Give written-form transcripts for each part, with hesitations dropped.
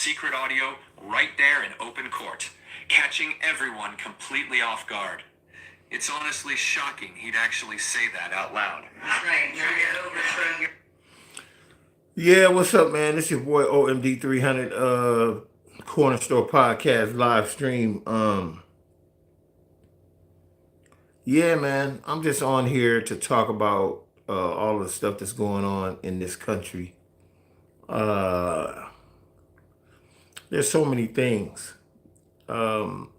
secret audio right there in open court, catching everyone completely off guard. It's honestly shocking he'd actually say that out loud. Right, you're overthrowing your... Yeah, what's up, man? This your boy OMD 300 Corner Store Podcast live stream. Yeah, man, I'm just on here to talk about all the stuff that's going on in this country. There's so many things. Um,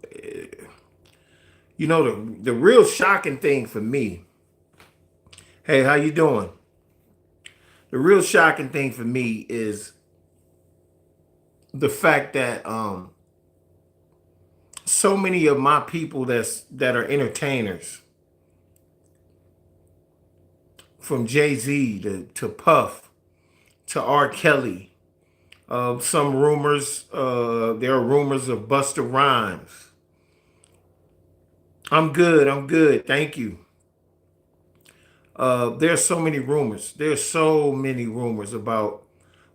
you know, the real shocking thing for me. Hey, how you doing? The real shocking thing for me is the fact that so many of my people that are entertainers, from Jay-Z to Puff to R. Kelly, some rumors, there are rumors of Busta Rhymes. I'm good, thank you. There's so many rumors. There's so many rumors about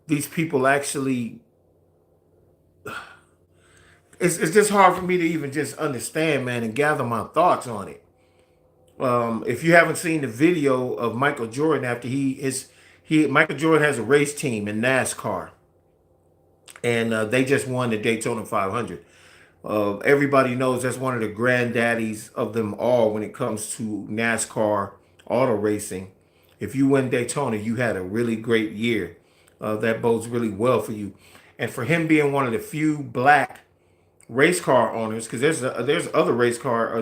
these people actually. It's just hard for me to even just understand, man, and gather my thoughts on it. If you haven't seen the video of Michael Jordan after Michael Jordan has a race team in NASCAR, and they just won the Daytona 500. Everybody knows that's one of the granddaddies of them all when it comes to NASCAR auto racing. If you win Daytona, you had a really great year. That bodes really well for you. And for him being one of the few black race car owners, because there's other race car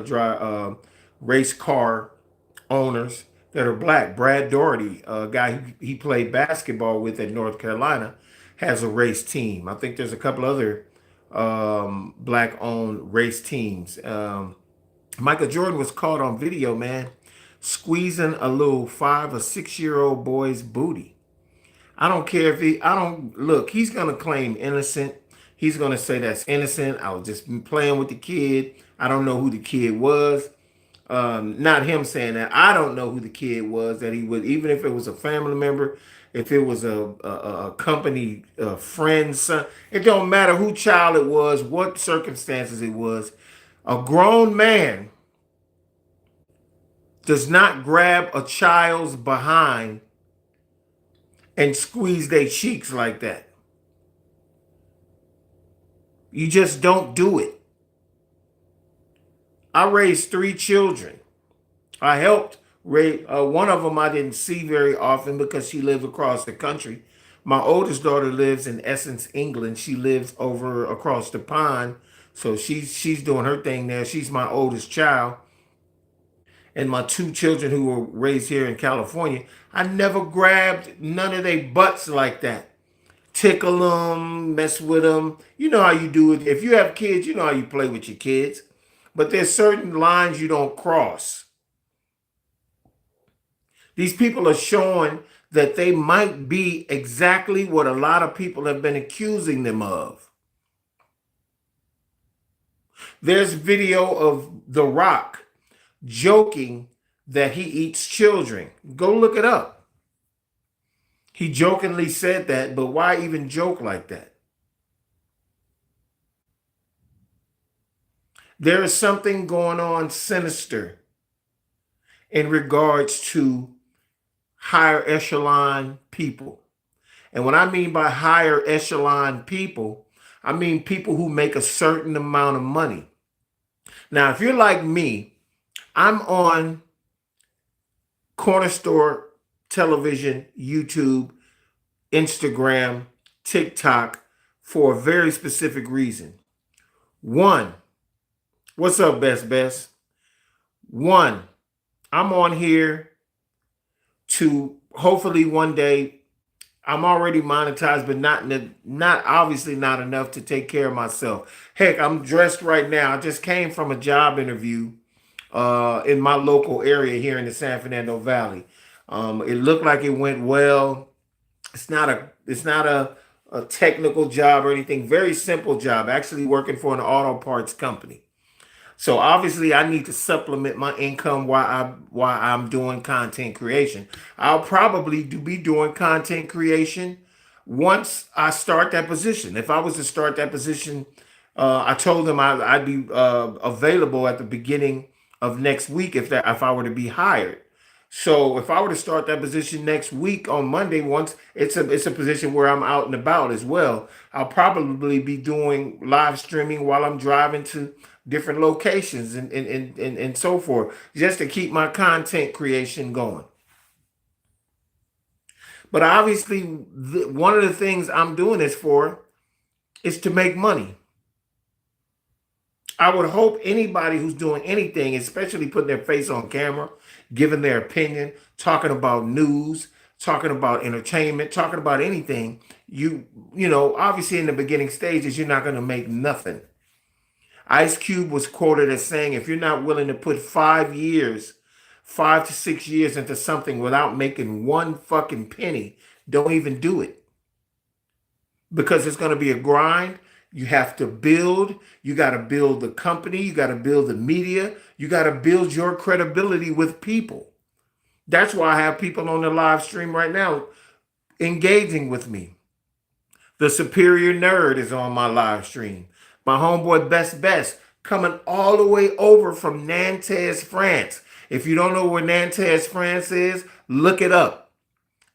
owners that are black. Brad Daugherty, a guy he played basketball with at North Carolina, has a race team. I think there's a couple other black owned race teams. Michael Jordan was caught on video, man, squeezing a little 5 or 6 year old boy's booty. I don't care if he's going to claim innocent. He's going to say that's innocent. I was just playing with the kid. I don't know who the kid was. Not him saying that. I don't know who the kid was that he would, even if it was a family member, if it was a company friend, son. It don't matter who child it was, what circumstances it was. A grown man does not grab a child's behind and squeeze their cheeks like that. You just don't do it. I raised 3 children. I helped raise one of them. I didn't see very often because she lived across the country. My oldest daughter lives in Essex, England. She lives over across the pond, so she's doing her thing there. She's my oldest child. And my 2 children who were raised here in California, I never grabbed none of their butts like that. Tickle them, mess with them. You know how you do it. If you have kids, you know how you play with your kids. But there's certain lines you don't cross. These people are showing that they might be exactly what a lot of people have been accusing them of. There's video of The Rock joking that he eats children. Go look it up. He jokingly said that, but why even joke like that? There is something going on sinister in regards to higher echelon people. And what I mean by higher echelon people, I mean people who make a certain amount of money. Now, if you're like me, I'm on Corner Store television, YouTube, Instagram, TikTok for a very specific reason. One, what's up, Best? One, I'm on here to hopefully one day, I'm already monetized, but not obviously not enough to take care of myself. Heck, I'm dressed right now. I just came from a job interview in my local area here in the San Fernando Valley. It looked like it went well. It's not a technical job or anything. Very simple job. Actually working for an auto parts company. So obviously I need to supplement my income while I'm doing content creation. I'll probably be doing content creation once I start that position. If I was to start that position, I told them I'd be available at the beginning of next week if I were to be hired. So if I were to start that position next week on Monday, once it's a position where I'm out and about as well, I'll probably be doing live streaming while I'm driving to different locations and so forth, just to keep my content creation going. But obviously, one of the things I'm doing this for is to make money. I would hope anybody who's doing anything, especially putting their face on camera, giving their opinion, talking about news, talking about entertainment, talking about anything, obviously in the beginning stages, you're not going to make nothing. Ice Cube was quoted as saying, if you're not willing to put 5 to 6 years into something without making one fucking penny, don't even do it. Because it's going to be a grind. You have to build. You got to build the company. You got to build the media. You got to build your credibility with people. That's why I have people on the live stream right now engaging with me. The Superior Nerd is on my live stream. My homeboy Best coming all the way over from Nantes, France. If you don't know where Nantes, France is, look it up.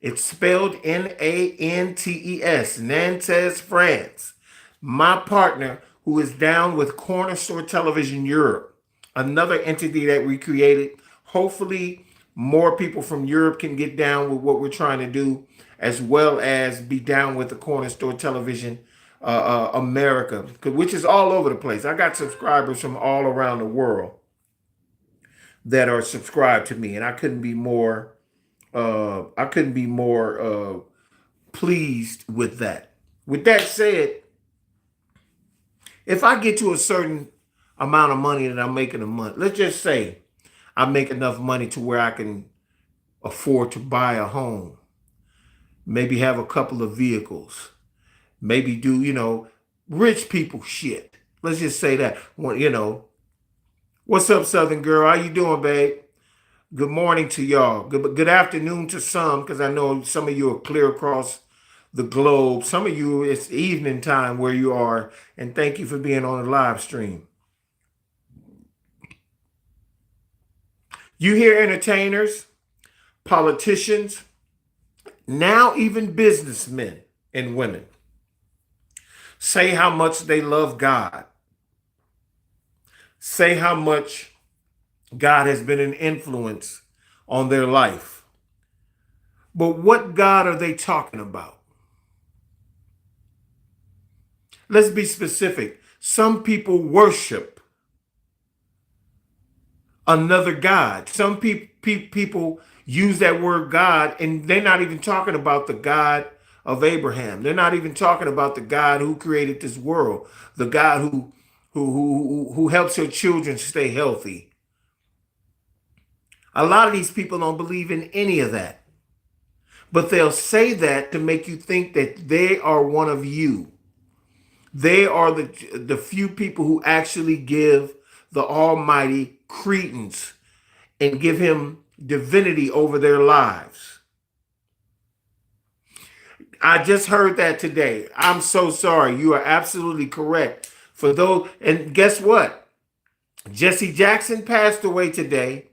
It's spelled Nantes, Nantes, France. My partner, who is down with Corner Store Television Europe, another entity that we created. Hopefully, more people from Europe can get down with what we're trying to do, as well as be down with the Corner Store Television America, which is all over the place. I got subscribers from all around the world that are subscribed to me, and I couldn't be more pleased with that. With that said, if I get to a certain amount of money that I'm making a month, let's just say I make enough money to where I can afford to buy a home, maybe have a couple of vehicles, maybe do, rich people shit. Let's just say that. What's up, Southern girl? How you doing, babe? Good morning to y'all. Good afternoon to some, because I know some of you are clear across the globe. Some of you, it's evening time where you are, and thank you for being on the live stream. You hear entertainers, politicians, now even businessmen and women say how much they love God, say how much God has been an influence on their life. But what God are they talking about? Let's be specific. Some people worship another God. Some people use that word God, and they're not even talking about the God of Abraham. They're not even talking about the God who created this world, the God who helps your children stay healthy. A lot of these people don't believe in any of that. But they'll say that to make you think that they are one of you. They are the few people who actually give the Almighty credence and give him divinity over their lives. I just heard that today. I'm so sorry. You are absolutely correct. For those, and guess what? Jesse Jackson passed away today.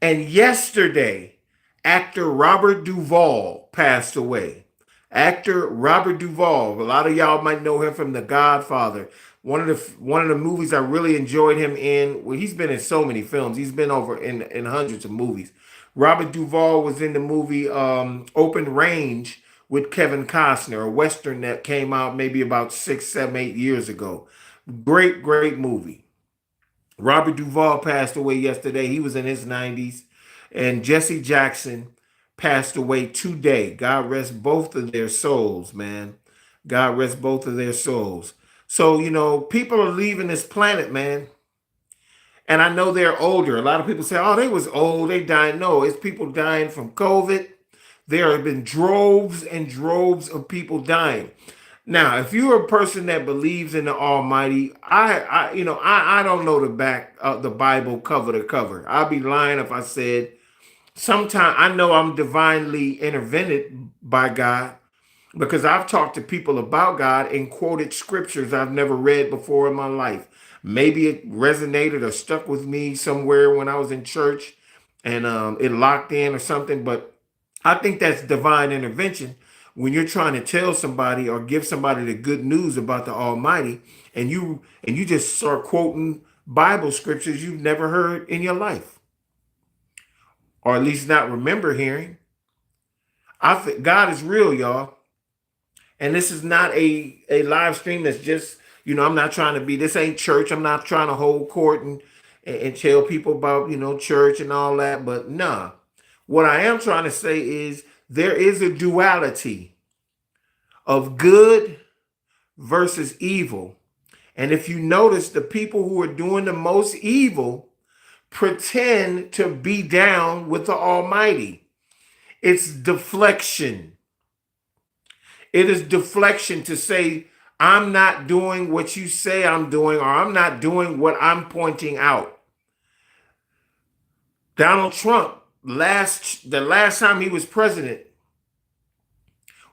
And yesterday, actor Robert Duvall passed away. Actor Robert Duvall. A lot of y'all might know him from The Godfather. One of the movies I really enjoyed him in. Well, he's been in so many films. He's been over in hundreds of movies. Robert Duvall was in the movie Open Range with Kevin Costner, a Western that came out maybe about 6, 7, 8 years ago. Great, great movie. Robert Duvall passed away yesterday. He was in his 90s. And Jesse Jackson passed away today. God rest both of their souls, man. God rest both of their souls. So, people are leaving this planet, man. And I know they're older. A lot of people say, oh, they was old. They died. No, it's people dying from COVID. There have been droves and droves of people dying. Now, if you're a person that believes in the Almighty, I don't know the Bible cover to cover. I'd be lying if I said. Sometimes I know I'm divinely intervened by God, because I've talked to people about God and quoted scriptures I've never read before in my life. Maybe it resonated or stuck with me somewhere when I was in church and it locked in or something. But I think that's divine intervention when you're trying to tell somebody or give somebody the good news about the Almighty, and you just start quoting Bible scriptures you've never heard in your life, or at least not remember hearing. I think God is real, y'all. And this is not a live stream that's just, I'm not trying to be, this ain't church. I'm not trying to hold court and tell people about, church and all that. But nah, what I am trying to say is there is a duality of good versus evil. And if you notice, the people who are doing the most evil pretend to be down with the Almighty. It's deflection. It is deflection to say, I'm not doing what you say I'm doing, or I'm not doing what I'm pointing out. Donald Trump, the last time he was president,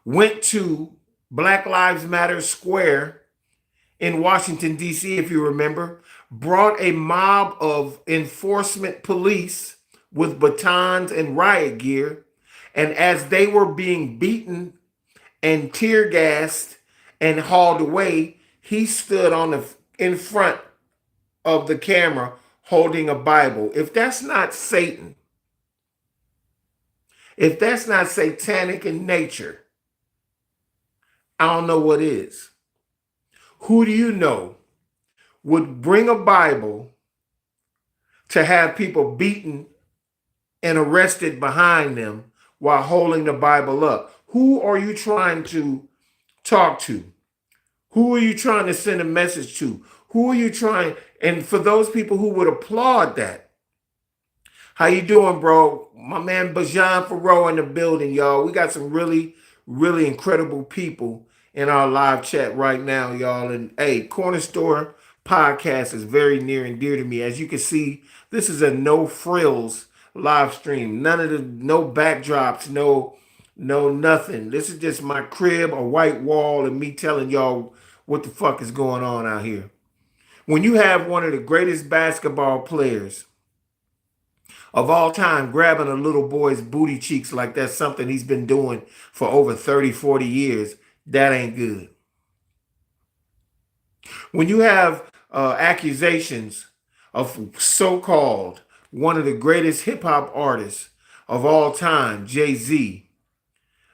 went to Black Lives Matter Square in Washington, D.C., if you remember, brought a mob of enforcement police with batons and riot gear. And as they were being beaten and tear gassed and hauled away, he stood in front of the camera holding a Bible. If that's not Satan, if that's not satanic in nature, I don't know what is. Who do you know would bring a Bible to have people beaten and arrested behind them while holding the Bible up? Who are you trying to talk to? Who are you trying to send a message to? Who are you trying? And for those people who would applaud that, how you doing, bro? My man Bajan Farrow in the building, y'all. We got some really, really incredible people in our live chat right now, y'all. And hey, Corner Store Podcast is very near and dear to me. As you can see, this is a no frills live stream. No backdrops, no nothing. This is just my crib, a white wall, and me telling y'all what the fuck is going on out here. When you have one of the greatest basketball players of all time grabbing a little boy's booty cheeks like that's something he's been doing for over 30, 40 years, that ain't good. When you have accusations of so-called one of the greatest hip-hop artists of all time, Jay-Z,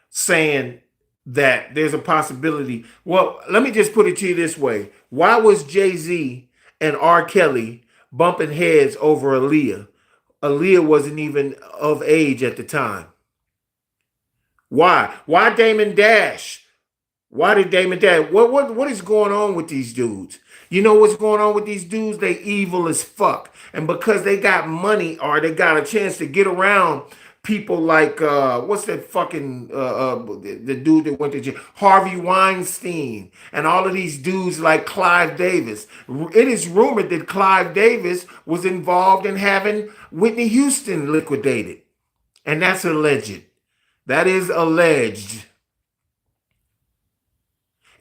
saying that there's a possibility. Well, let me just put it to you this way. Why was Jay-Z and R. Kelly bumping heads over Aaliyah? Aaliyah wasn't even of age at the time. Why? Why Damon Dash? Why did Damon Dash? What is going on with these dudes? You know what's going on with these dudes? They evil as fuck. And because they got money or they got a chance to get around people like what's that fucking the dude that went to jail, Harvey Weinstein, and all of these dudes like Clive Davis. It is rumored that Clive Davis was involved in having Whitney Houston liquidated, and that's alleged. That is alleged.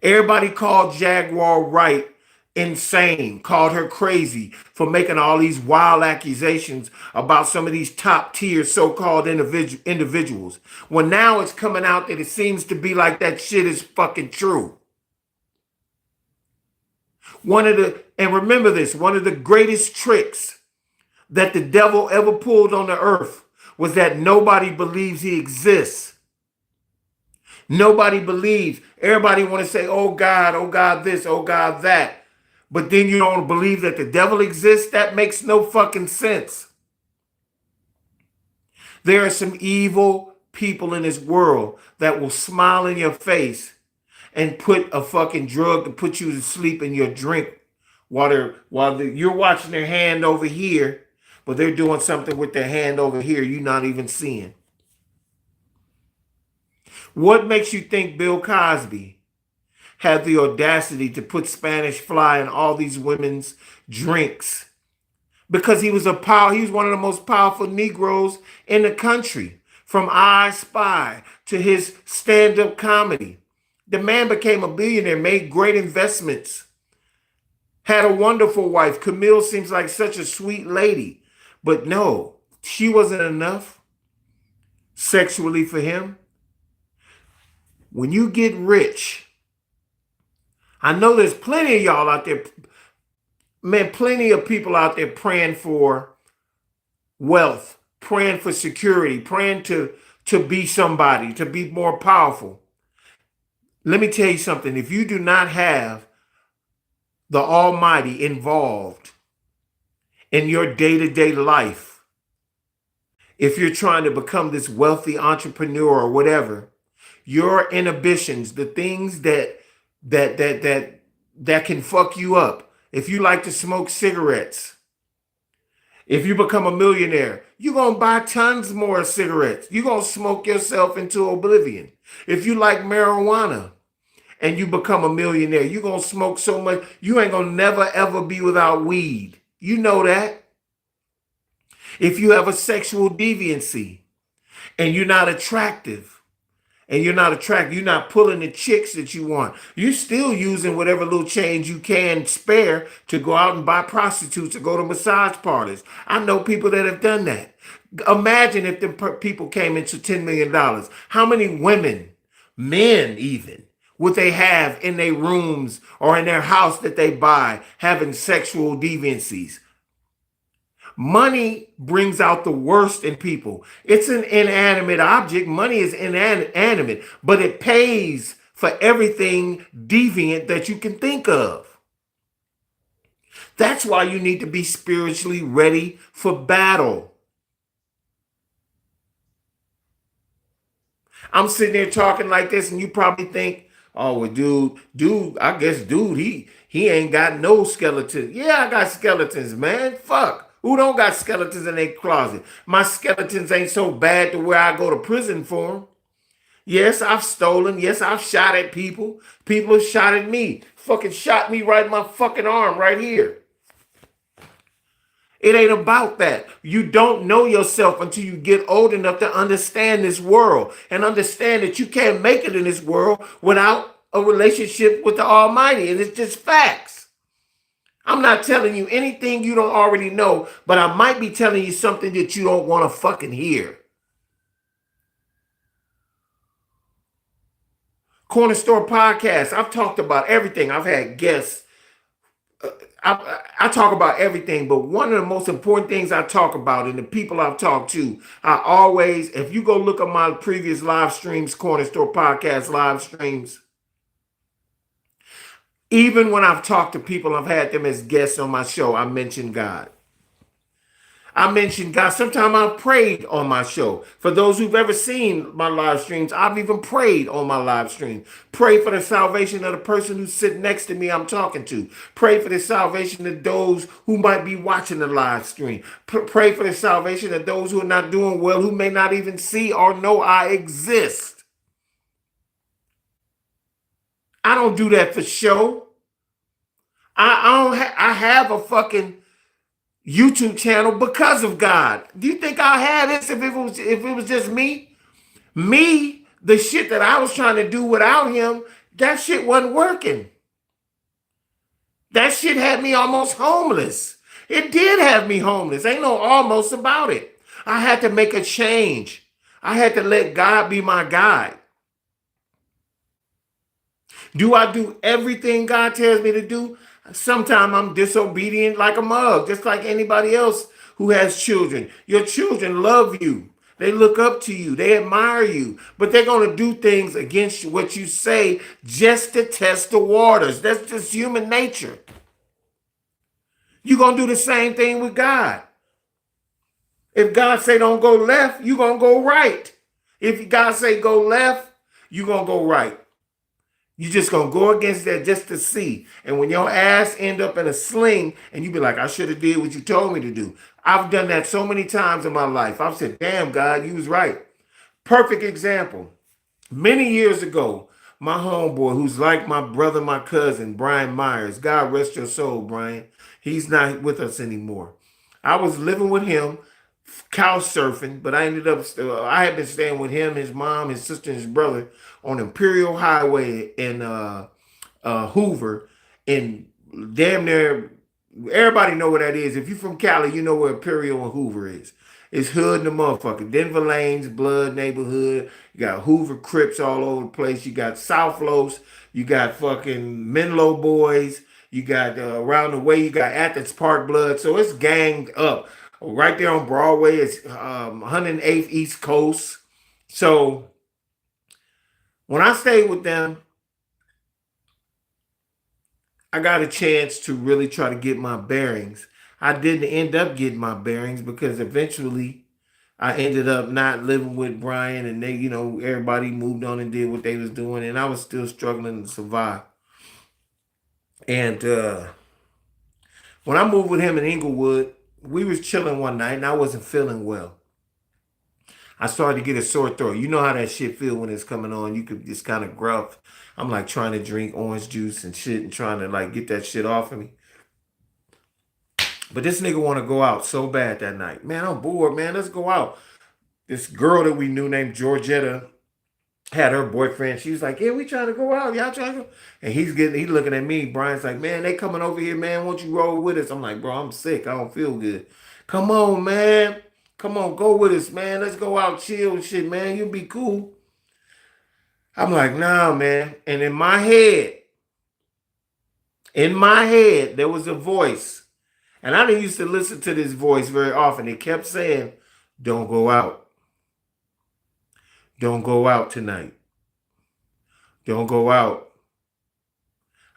Everybody called Jaguar Wright insane, called her crazy for making all these wild accusations about some of these top tier so-called individuals. Well, now it's coming out that it seems to be like that shit is fucking true. And remember this, one of the greatest tricks that the devil ever pulled on the earth was that nobody believes he exists. Nobody believes. Everybody want to say, oh God this, oh God that. But then you don't believe that the devil exists? That makes no fucking sense. There are some evil people in this world that will smile in your face and put a fucking drug to put you to sleep in your drink while you're watching their hand over here, but they're doing something with their hand over here you're not even seeing. What makes you think Bill Cosby had the audacity to put Spanish Fly in all these women's drinks? Because he was one of the most powerful Negroes in the country. From I Spy to his stand-up comedy. The man became a billionaire, made great investments, had a wonderful wife. Camille seems like such a sweet lady. But no, she wasn't enough sexually for him. When you get rich, I know there's plenty of y'all out there, man, plenty of people out there praying for wealth, praying for security, praying to be somebody, to be more powerful. Let me tell you something. If you do not have the Almighty involved in your day-to-day life, if you're trying to become this wealthy entrepreneur or whatever, your inhibitions, the things that can fuck you up. If you like to smoke cigarettes, if you become a millionaire, you're going to buy tons more cigarettes. You're going to smoke yourself into oblivion. If you like marijuana and you become a millionaire, you're going to smoke so much, you ain't going to never, ever be without weed. You know that. If you have a sexual deviancy and you're not attractive, you're not pulling the chicks that you want, you're still using whatever little change you can spare to go out and buy prostitutes or go to massage parlors. I know people that have done that. Imagine if the people came into $10 million. How many women, men even, would they have in their rooms or in their house that they buy having sexual deviancies? Money brings out the worst in people. It's an inanimate object. Money is inanimate, but it pays for everything deviant that you can think of. That's why you need to be spiritually ready for battle. I'm sitting there talking like this, and you probably think, oh, well, dude, he ain't got no skeletons. Yeah, I got skeletons, man. Fuck. Who don't got skeletons in their closet? My skeletons ain't so bad to where I go to prison for them. Yes, I've stolen. Yes, I've shot at people. People have shot at me. Fucking shot me right in my fucking arm right here. It ain't about that. You don't know yourself until you get old enough to understand this world and understand that you can't make it in this world without a relationship with the Almighty. And it's just facts. I'm not telling you anything you don't already know, but I might be telling you something that you don't want to fucking hear. Corner Store Podcast. I've talked about everything. I've had guests. I talk about everything, but one of the most important things I talk about and the people I've talked to, I always, if you go look at my previous live streams, Corner Store Podcast live streams, even when I've talked to people, I've had them as guests on my show, I mention God. I mentioned God. Sometimes I've prayed on my show. For those who've ever seen my live streams, I've even prayed on my live stream. Pray for the salvation of the person who's sitting next to me I'm talking to. Pray for the salvation of those who might be watching the live stream. Pray for the salvation of those who are not doing well, who may not even see or know I exist. I don't do that for show. I have a fucking YouTube channel because of God. Do you think I'll have this if it was just me? Me, the shit that I was trying to do without him, that shit wasn't working. That shit had me almost homeless. It did have me homeless. Ain't no almost about it. I had to make a change. I had to let God be my guide. Do I do everything God tells me to do? Sometimes I'm disobedient like a mug, just like anybody else who has children. Your children love you. They look up to you. They admire you. But they're going to do things against what you say just to test the waters. That's just human nature. You're going to do the same thing with God. If God say don't go left, you're going to go right. If God say go left, you're going to go right. You're just going to go against that just to see. And when your ass end up in a sling and you be like, I should have did what you told me to do. I've done that so many times in my life. I've said, damn, God, you was right. Perfect example. Many years ago, my homeboy, who's like my brother, my cousin, Brian Myers, God rest your soul, Brian. He's not with us anymore. I was living with him couch surfing, but I ended up, I had been staying with him, his mom, his sister, and his brother on Imperial Highway in Hoover. And damn near, everybody know where that is. If you from Cali, you know where Imperial and Hoover is. It's hood in the motherfucker. Denver Lanes, Blood neighborhood. You got Hoover Crips all over the place. You got South Los. You got fucking Menlo Boys. You got around the way, you got Athens Park Blood. So it's ganged up. Right there on Broadway, it's 108th East Coast. So when I stayed with them, I got a chance to really try to get my bearings. I didn't end up getting my bearings because eventually I ended up not living with Brian, and they, everybody moved on and did what they was doing, and I was still struggling to survive. And when I moved with him in Inglewood, we was chilling one night and I wasn't feeling well. I started to get a sore throat. You know how that shit feel when it's coming on. You could just kind of gruff. I'm like trying to drink orange juice and shit and trying to like get that shit off of me. But this nigga want to go out so bad that night. Man, I'm bored, man. Let's go out. This girl that we knew named Georgetta had her boyfriend. She was like, yeah, we trying to go out. Y'all trying to go? And he's looking at me. Brian's like, man, they coming over here, man. Won't you roll with us? I'm like, bro, I'm sick. I don't feel good. Come on, man. Come on, go with us, man. Let's go out, chill and shit, man. You'll be cool. I'm like, nah, man. And in my head, there was a voice. And I didn't used to listen to this voice very often. It kept saying, don't go out. Don't go out tonight. Don't go out.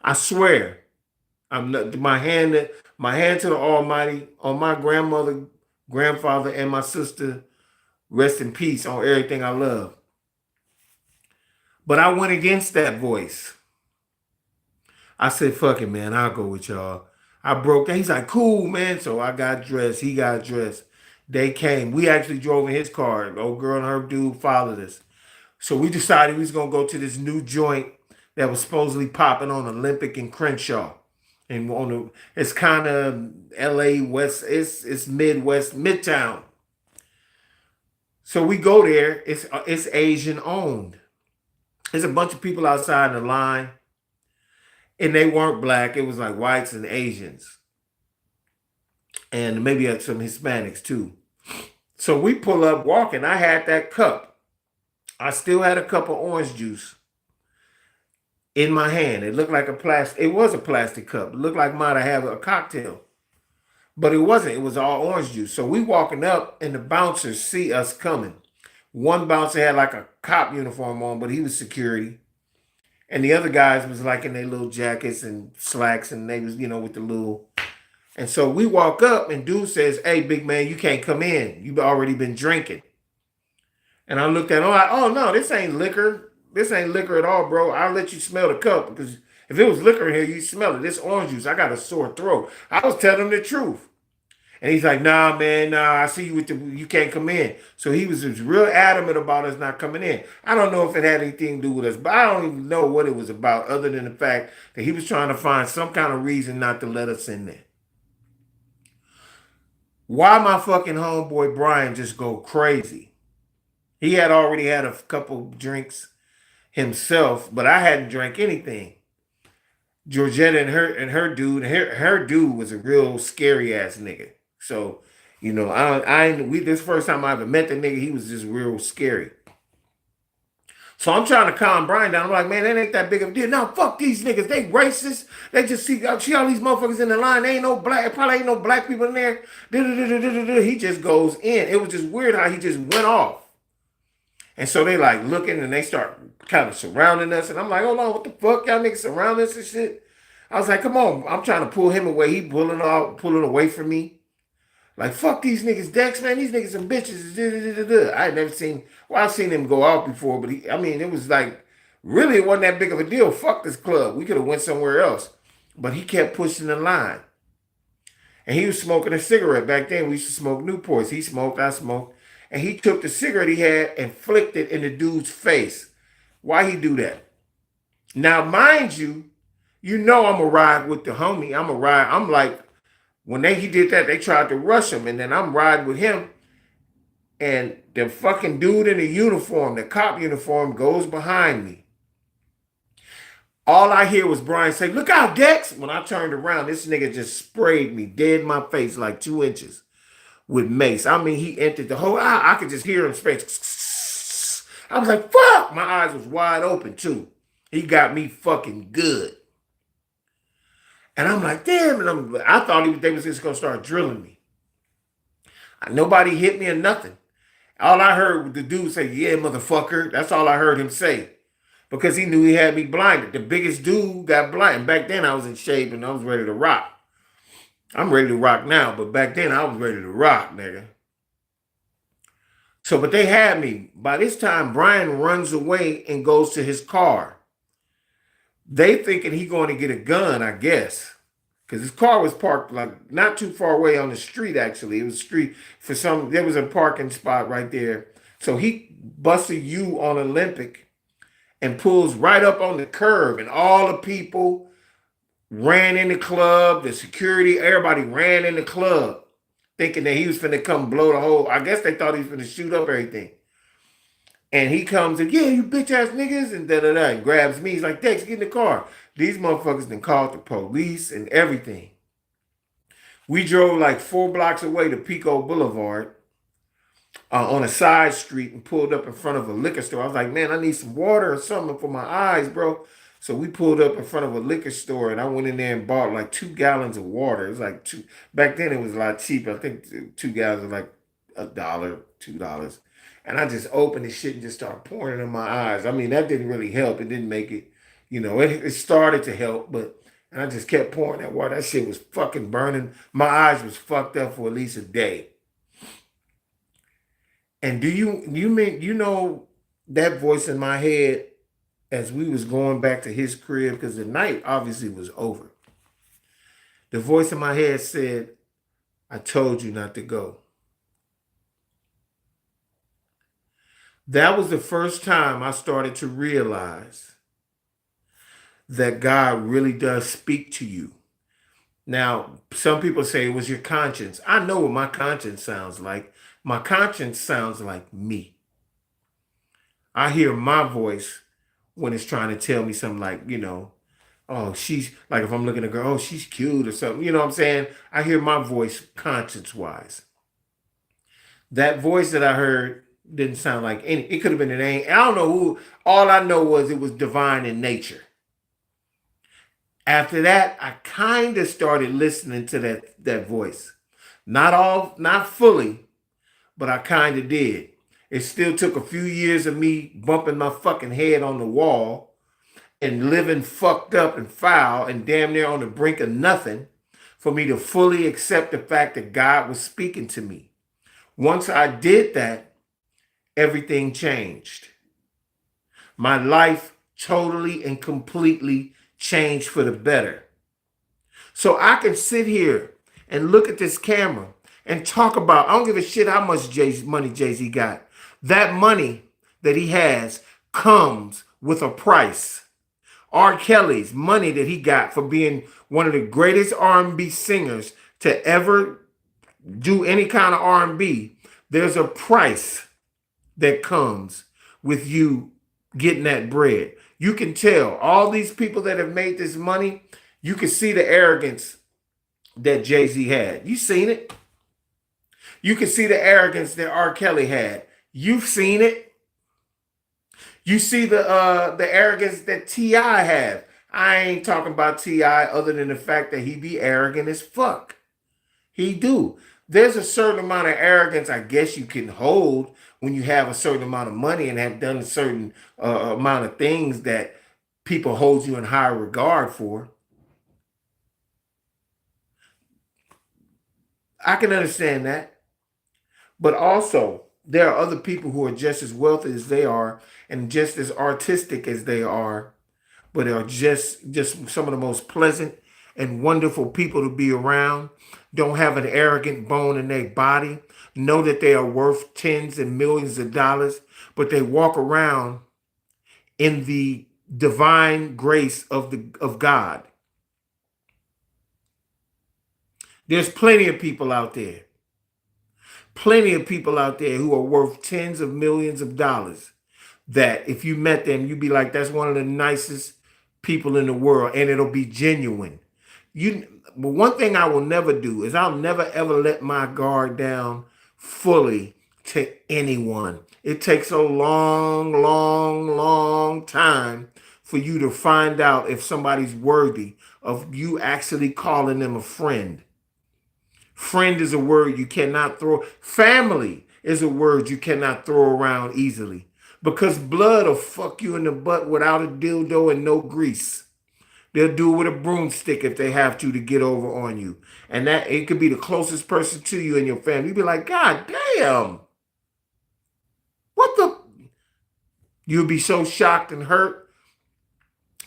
I swear, I'm not, my hand to the Almighty, on my grandmother, grandfather, and my sister, rest in peace, on everything I love. But I went against that voice. I said, fuck it, man. I'll go with y'all. I broke down. He's like, cool, man. So I got dressed. He got dressed. They came. We actually drove in his car. The old girl and her dude followed us. So we decided we was going to go to this new joint that was supposedly popping on Olympic and Crenshaw. And it's kind of LA West. It's Midwest, Midtown. So we go there. It's Asian owned. There's a bunch of people outside in the line. And they weren't black. It was like whites and Asians. And maybe some Hispanics too. So we pull up walking. I had that cup. I still had a cup of orange juice in my hand. It looked like it was a plastic cup. It looked like mine to have a cocktail. But it wasn't. It was all orange juice. So we walking up and the bouncers see us coming. One bouncer had like a cop uniform on, but he was security. And the other guys was like in their little jackets and slacks, and they was, with the little. And so we walk up and dude says, hey, big man, you can't come in. You've already been drinking. And I looked at him like, oh, no, this ain't liquor. This ain't liquor at all, bro. I'll let you smell the cup because if it was liquor in here, you smell it. This orange juice, I got a sore throat. I was telling him the truth. And he's like, nah, man, nah, I see you you can't come in. So he was just real adamant about us not coming in. I don't know if it had anything to do with us, but I don't even know what it was about other than the fact that he was trying to find some kind of reason not to let us in there. Why my fucking homeboy Brian just go crazy? He had already had a couple drinks himself, but I hadn't drank anything. Georgetta and her dude was a real scary ass nigga. So, this first time I ever met the nigga, he was just real scary. So I'm trying to calm Brian down. I'm like, man, that ain't that big of a deal. No, fuck these niggas. They racist. They just see all these motherfuckers in the line. They ain't no black, probably ain't no black people in there. He just goes in. It was just weird how he just went off. And so they like looking and they start kind of surrounding us. And I'm like, hold on, what the fuck? Y'all niggas surrounding us and shit? I was like, come on. I'm trying to pull him away. He pulling away from me. Like, fuck these niggas, Dex, man. These niggas some bitches. I had never seen, I've seen him go out before, but it was like, really, it wasn't that big of a deal. Fuck this club. We could have went somewhere else. But he kept pushing the line. And he was smoking a cigarette. Back then, we used to smoke Newports. He smoked, I smoked. And he took the cigarette he had and flicked it in the dude's face. Why he do that? Now, mind you, I'm going to ride with the homie. I'm like, when he did that, they tried to rush him. And then I'm riding with him. And the fucking dude in the uniform, the cop uniform, goes behind me. All I hear was Brian say, "Look out, Dex." When I turned around, this nigga just sprayed me dead in my face like 2 inches with mace. I mean, he entered the whole, I could just hear him space. I was like, fuck. My eyes was wide open too. He got me fucking good. And I'm like, damn. And I thought they was just going to start drilling me. Nobody hit me or nothing. All I heard was the dude say, "Yeah, motherfucker." That's all I heard him say. Because he knew he had me blinded. The biggest dude got blinded. Back then I was in shape and I was ready to rock. I'm ready to rock now, but back then I was ready to rock, nigga. So, but they had me. By this time, Brian runs away and goes to his car. They thinking he going to get a gun, I guess. Because his car was parked like not too far away on the street, actually. It was a street for there was a parking spot right there. So he busts a U on Olympic and pulls right up on the curb. And all the people ran in the club, the security, everybody ran in the club, thinking that he was finna come blow the whole, I guess they thought he was finna shoot up everything. And he comes and, "Yeah, you bitch ass niggas," and da-da-da, and grabs me. He's like, "Dex, get in the car." These motherfuckers done called the police and everything. We drove like 4 blocks away to Pico Boulevard on a side street and pulled up in front of a liquor store. I was like, "Man, I need some water or something for my eyes, bro." So we pulled up in front of a liquor store and I went in there and bought like 2 gallons of water. It was like back then it was a lot cheaper. I think 2 gallons was like $1, $2. And I just opened the shit and just started pouring it in my eyes. I mean, that didn't really help. It didn't make it, it started to help, and I just kept pouring that water. That shit was fucking burning. My eyes was fucked up for at least a day. And do you know that voice in my head as we was going back to his crib, because the night obviously was over. The voice in my head said, "I told you not to go." That was the first time I started to realize that God really does speak to you. Now, some people say it was your conscience. I know what my conscience sounds like. My conscience sounds like me. I hear my voice when it's trying to tell me something like, "Oh, she's," like if I'm looking at a girl, "Oh, she's cute," or something. You know what I'm saying? I hear my voice conscience-wise. That voice that I heard didn't sound like any. It could have been an angel. I don't know who. All I know was it was divine in nature. After that, I kind of started listening to that voice. Not fully, but I kind of did. It still took a few years of me bumping my fucking head on the wall and living fucked up and foul and damn near on the brink of nothing for me to fully accept the fact that God was speaking to me. Once I did that, everything changed. My life totally and completely changed for the better. So I can sit here and look at this camera and talk about, I don't give a shit how much money Jay-Z got. That money that he has comes with a price. R. Kelly's money that he got for being one of the greatest R&B singers to ever do any kind of R&B, there's a price that comes with you getting that bread. You can tell all these people that have made this money, you can see the arrogance that Jay-Z had. You seen it. You can see the arrogance that R. Kelly had. You've seen it. You see the arrogance that T.I. had. I ain't talking about T.I. other than the fact that he be arrogant as fuck. He do. There's a certain amount of arrogance I guess you can hold when you have a certain amount of money and have done a certain amount of things that people hold you in high regard for. I can understand that. But also, there are other people who are just as wealthy as they are and just as artistic as they are, but are just some of the most pleasant and wonderful people to be around, don't have an arrogant bone in their body, know that they are worth tens and millions of dollars, but they walk around in the divine grace of God. There's plenty of people out there. Plenty of people out there who are worth tens of millions of dollars that if you met them, you'd be like, that's one of the nicest people in the world, and it'll be genuine. But one thing I will never do is I'll never ever let my guard down fully to anyone. It takes a long, long, long time for you to find out if somebody's worthy of you actually calling them a friend. Friend is a word you cannot throw. Family is a word you cannot throw around easily because blood will fuck you in the butt without a dildo and no grease. They'll do it with a broomstick if they have to get over on you. And that it could be the closest person to you and your family. You'd be like, God damn. What the? You'll be so shocked and hurt.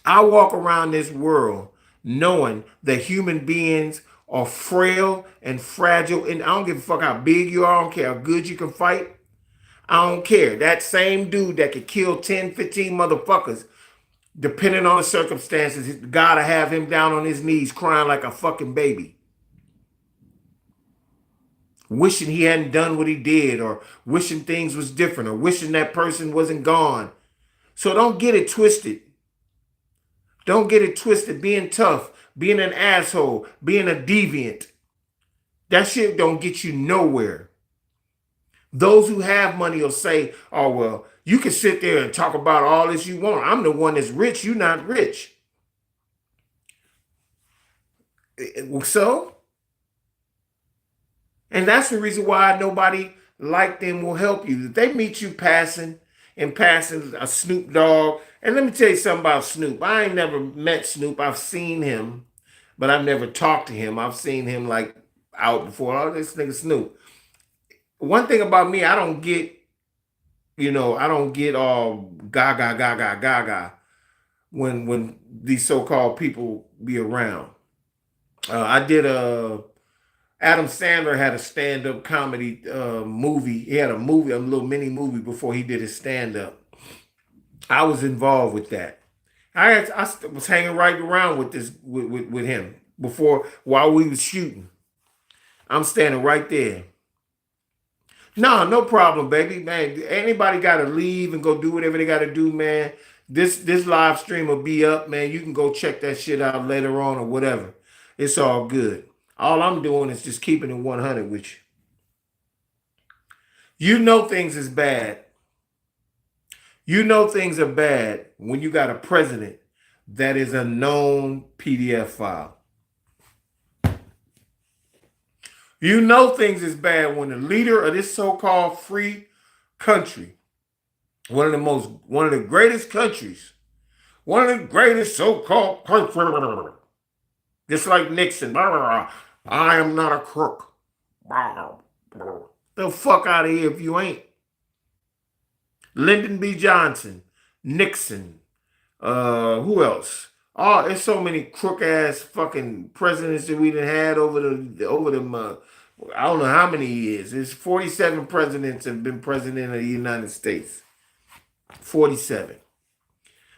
I walk around this world knowing that human beings are frail and fragile. And I don't give a fuck how big you are. I don't care how good you can fight. I don't care. That same dude that could kill 10, 15 motherfuckers, depending on the circumstances, gotta have him down on his knees crying like a fucking baby. Wishing he hadn't done what he did, or wishing things was different, or wishing that person wasn't gone. So don't get it twisted. Don't get it twisted. Being tough, being an asshole, being a deviant, that shit don't get you nowhere. Those who have money will say, oh, well, you can sit there and talk about all this you want. I'm the one that's rich. You're not rich. So? And that's the reason why nobody like them will help you. If they meet you passing a Snoop Dogg. And let me tell you something about Snoop. I ain't never met Snoop. I've seen him, but I've never talked to him. I've seen him like out before. Oh, this nigga Snoop. One thing about me, I don't get, I don't get all gaga, gaga, gaga when these so-called people be around. I did Adam Sandler had a stand-up comedy movie. He had a little mini movie before he did his stand-up. I was involved with that. I was hanging right around with him while we was shooting. I'm standing right there. No problem, baby, man. Anybody got to leave and go do whatever they got to do, man. This live stream will be up, man. You can go check that shit out later on or whatever. It's all good. All I'm doing is just keeping it 100 with you. You know things is bad. You know things are bad when you got a president that is a known PDF file. You know things is bad when the leader of this so-called free country, one of the greatest countries, one of the greatest so-called countries, just like Nixon, I am not a crook. The fuck out of here if you ain't. Lyndon B. Johnson, Nixon, who else? Oh, there's so many crook ass fucking presidents that we done had over them. I don't know how many years. There's 47 presidents have been president of the United States. 47.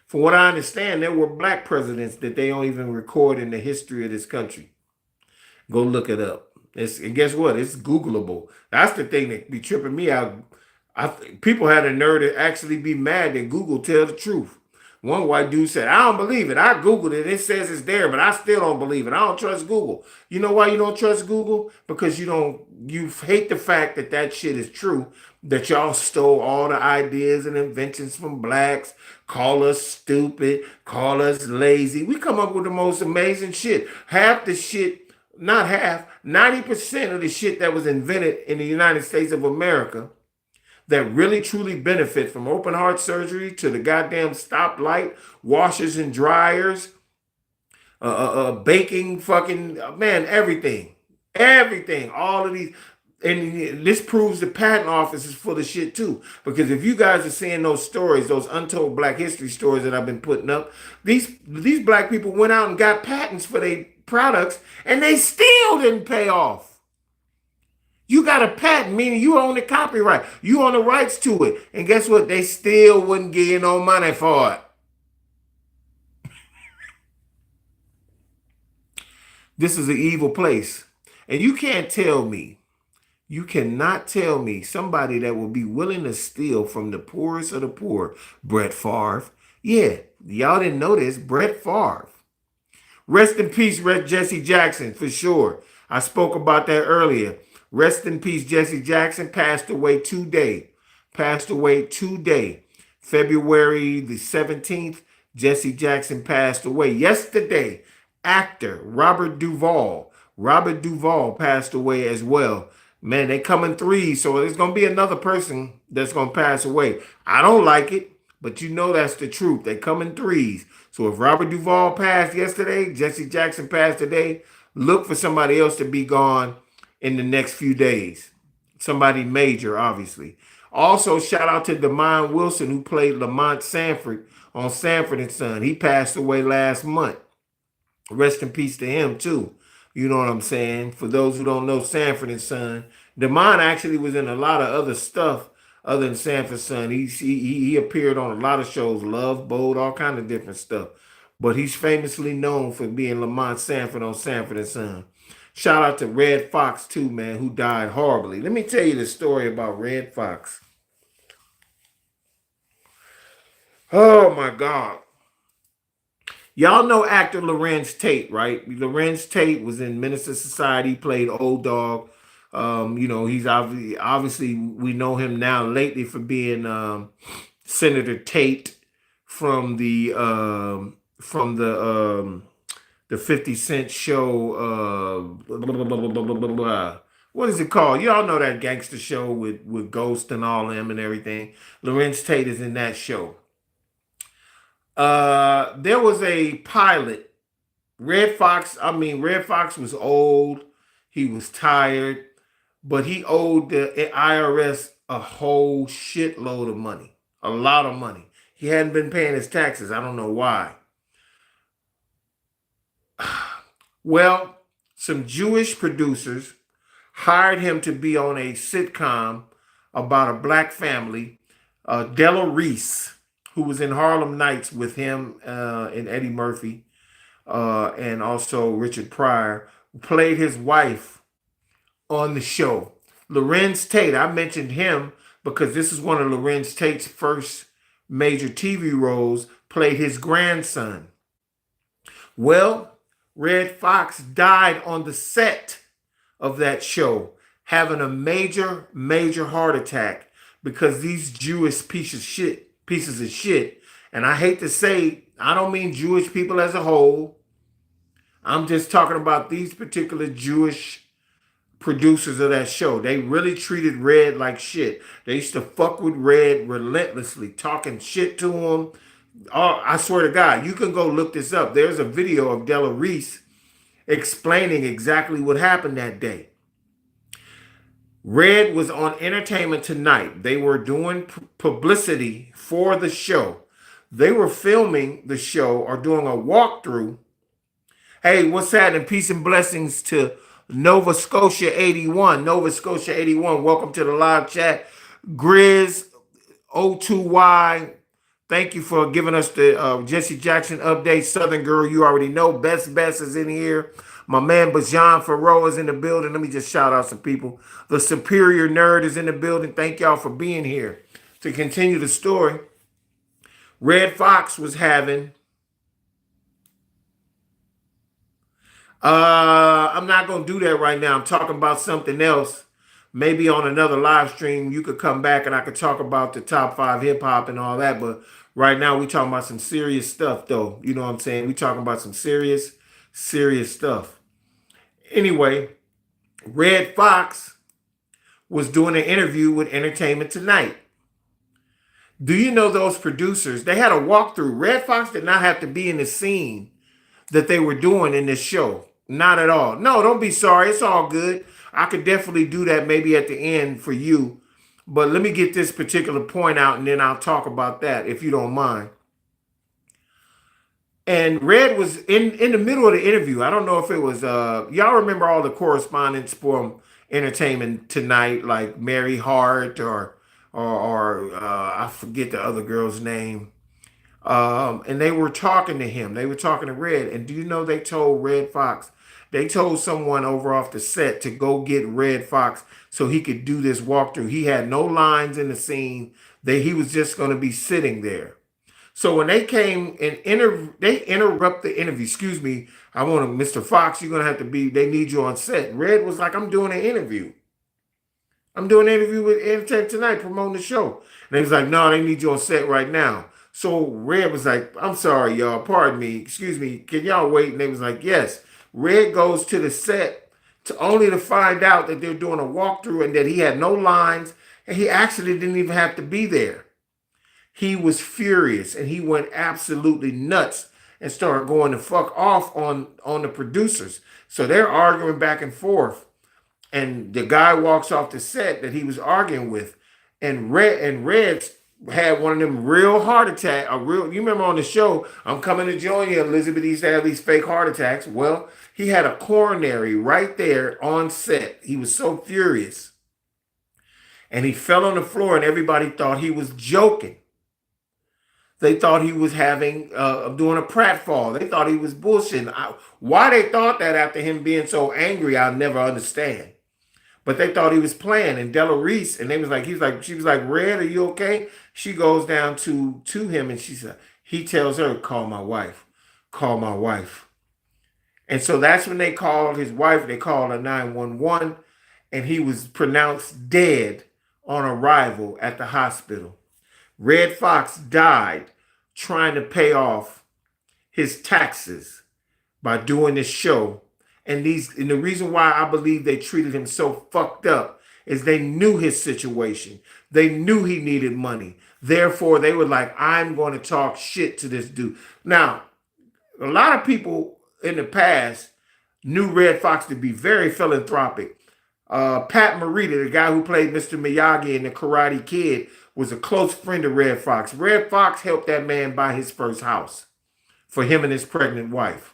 From what I understand, there were black presidents that they don't even record in the history of this country. Go look it up. And guess what? It's Googleable. That's the thing that be tripping me out. People had a nerve to actually be mad that Google tell the truth. One white dude said, I don't believe it. I Googled it. It says it's there, but I still don't believe it. I don't trust Google. You know why you don't trust Google? Because you hate the fact that shit is true, that y'all stole all the ideas and inventions from blacks, call us stupid, call us lazy. We come up with the most amazing shit. Half the shit, not half, 90% of the shit that was invented in the United States of America that really truly benefit from open heart surgery to the goddamn stoplight, washers and dryers, baking, fucking, man, everything, all of these. And this proves the patent office is full of shit too. Because if you guys are seeing those stories, those untold black history stories that I've been putting up, these black people went out and got patents for their products and they still didn't pay off. You got a patent, meaning you own the copyright. You own the rights to it. And guess what? They still wouldn't give you no money for it. This is an evil place. And you can't tell me You cannot tell me somebody that will be willing to steal from the poorest of the poor, Brett Favre. Yeah, y'all didn't know this. Brett Favre. Rest in peace, Jesse Jackson, for sure. I spoke about that earlier. Rest in peace, Jesse Jackson passed away today. Passed away today. February the 17th, Jesse Jackson passed away. Yesterday, actor Robert Duvall. Robert Duvall passed away as well. Man, they come in threes, so there's going to be another person that's going to pass away. I don't like it, but you know that's the truth. They come in threes. So if Robert Duvall passed yesterday, Jesse Jackson passed today, look for somebody else to be gone in the next few days. Somebody major, obviously. Also, shout out to Demond Wilson, who played Lamont Sanford on Sanford and Son. He passed away last month. Rest in peace to him, too. You know what I'm saying? For those who don't know Sanford and Son, Demond actually was in a lot of other stuff other than Sanford Son. He appeared on a lot of shows, Love Boat, all kind of different stuff. But he's famously known for being Lamont Sanford on Sanford and Son. Shout out to Red Fox too, man, who died horribly. Let me tell you the story about Red Fox. Oh my God. Y'all know actor Lorenz Tate, right? Lorenz Tate was in Minister Society, played Old Dog. He's obviously we know him now lately for being Senator Tate from the 50 Cent show. What is it called? Y'all know that gangster show with Ghost and all them and everything. Lorenz Tate is in that show. There was a pilot. Red Fox was old. He was tired, but he owed the IRS a whole shitload of money, a lot of money. He hadn't been paying his taxes. I don't know why. Well, some Jewish producers hired him to be on a sitcom about a black family. Della Reese, who was in Harlem Nights with him and Eddie Murphy, and also Richard Pryor, played his wife on the show. Lorenz Tate, I mentioned him because this is one of Lorenz Tate's first major TV roles, played his grandson. Well, Red Fox died on the set of that show, having a major, major heart attack because these Jewish pieces of shit, and I hate to say, I don't mean Jewish people as a whole. I'm just talking about these particular Jewish producers of that show. They really treated Red like shit. They used to fuck with Red relentlessly, talking shit to him. Oh, I swear to God, you can go look this up. There's a video of Della Reese explaining exactly what happened that day. Red was on Entertainment Tonight. They were doing publicity for the show. They were filming the show or doing a walkthrough. Hey, what's happening? Peace and blessings to Nova Scotia 81. Nova Scotia 81, welcome to the live chat. Grizz O2Y, thank you for giving us the Jesse Jackson update. Southern Girl, you already know. Best is in here. My man Bajan Farrow is in the building. Let me just shout out some people. The Superior Nerd is in the building. Thank y'all for being here. To continue the story, Red Fox was having... I'm not going to do that right now. I'm talking about something else. Maybe on another live stream, you could come back and I could talk about the top 5 hip hop and all that. But right now, we talking about some serious stuff, though. You know what I'm saying? We talking about some serious stuff. Anyway, Red Fox was doing an interview with Entertainment Tonight. Do you know those producers? They had a walkthrough. Red Fox did not have to be in the scene that they were doing in this show. Not at all. No, don't be sorry. It's all good. I could definitely do that maybe at the end for you. But let me get this particular point out and then I'll talk about that if you don't mind. And Red was in the middle of the interview. I don't know if it was, y'all remember all the correspondents from Entertainment Tonight, like Mary Hart or I forget the other girl's name. And they were talking to him. They were talking to Red. And do you know they told Red Fox, They told someone over off the set to go get Red Fox so he could do this walkthrough. He had no lines in the scene. He was just going to be sitting there. So when they came and they interrupt the interview. Excuse me, I want to, Mr. Fox, you're gonna have to be. They need you on set. Red was like, I'm doing an interview. I'm doing an interview with Entertainment Tonight, promoting the show. And he was like, no, they need you on set right now. So Red was like, I'm sorry, y'all. Pardon me. Excuse me. Can y'all wait? And they was like, yes. Red goes to the set only to find out that they're doing a walkthrough and that he had no lines and he actually didn't even have to be there. He was furious and he went absolutely nuts and started going the fuck off on the producers. So they're arguing back and forth. And the guy walks off the set that he was arguing with. And Red had one of them real heart attack. You remember on the show, I'm coming to join you, Elizabeth used to have these fake heart attacks. Well, he had a coronary right there on set. He was so furious. And he fell on the floor and everybody thought he was joking. They thought he was doing a pratfall. They thought he was bullshitting. Why they thought that after him being so angry, I'll never understand. But they thought he was playing. And Della Reese, and she was like, Red, are you okay? She goes down to him and he tells her, call my wife. Call my wife. And so that's when they called his wife. They called a 911 and he was pronounced dead on arrival at the hospital. Red Fox died trying to pay off his taxes by doing this show. And the reason why I believe they treated him so fucked up is they knew his situation. They knew he needed money. Therefore, they were like, I'm going to talk shit to this dude. Now, a lot of people in the past knew Red Fox to be very philanthropic. Pat Morita, the guy who played Mr. Miyagi in The Karate Kid, was a close friend of Red Fox. Red Fox helped that man buy his first house for him and his pregnant wife.